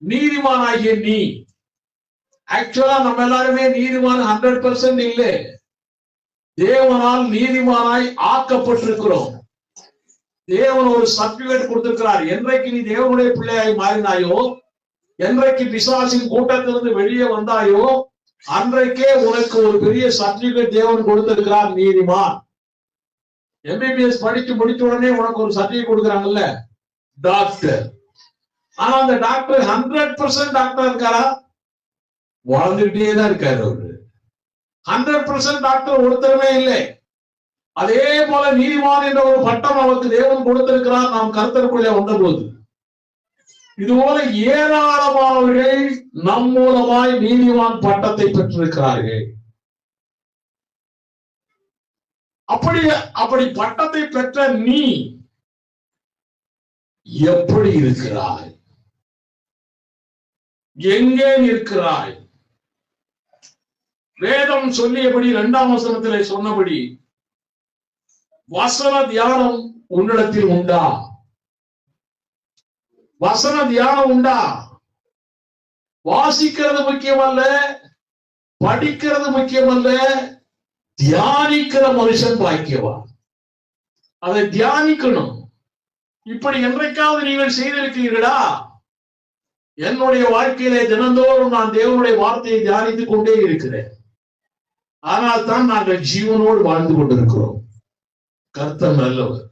நீதிமானாகிய நீ. ஆக்சுவலா நம்ம எல்லாருமே நீதிமான் 100% இல்லை. தேவனால் நீதிமானாய் ஆக்கப்பட்டிருக்கிறோம். தேவன் ஒரு சர்டிபிகேட் கொடுத்திருக்கிறார். என்றைக்கு நீ தேவனுடைய பிள்ளையாய் மாறினாயோ, என்றைக்கு பிசாசின் கூட்டத்திலிருந்து வெளியே வந்தாயோ, அன்றைக்கே உனக்கு ஒரு பெரிய சர்டிபிகேட் தேவன் கொடுத்திருக்கிறார், நீதிமான். எம்பிபிஎஸ் படிச்சு முடிச்ச உடனே உனக்கு ஒரு சர்டிபிகேட் கொடுக்குறாங்கல்ல, டாக்டர். ஆனா அந்த டாக்டர் 100% டாக்டர் இருக்காரா? வாழ்ந்துகிட்டே தான் இருக்காரு அவரு. 100% டாக்டர் ஒருத்தருமே இல்லை. அதே போல நீதிமான் என்ற ஒரு பட்டம் அவருக்கு தேவன் கொடுத்திருக்கிறார் நாம் கர்த்தருக்குள்ளே வந்த போது. இதுபோல ஏராளமானவர்கள் நம் மூலமாய் நீதிமான் பட்டத்தை பெற்றிருக்கிறார்கள். அப்படி பட்டத்தை பெற்ற நீ எப்படி இருக்கிறாய்? எங்கே நிற்கிறாய்? வேதம் சொல்லியபடி 2ஆம் வசனத்திலே சொன்னபடி வசன தியானம் உன்னிடத்தில் உண்டா? வசன தியானம் உண்டா? வாசிக்கிறது முக்கியமல்ல, படிக்கிறது முக்கியமல்ல, தியானிக்கிற மனுஷன் பாக்கியவான். அதை தியானிக்கணும். இப்படி என்றைக்காவது நீங்கள் செய்திருக்கிறீர்களா? என்னுடைய வாழ்க்கையிலே தினந்தோறும் நான் தேவனுடைய வார்த்தையை தியானித்துக் கொண்டே இருக்கிறேன். ஆனால் தான் நாங்கள் ஜீவனோடு வாழ்ந்து கொண்டிருக்கிறோம். கர்த்தர் நல்லவர்.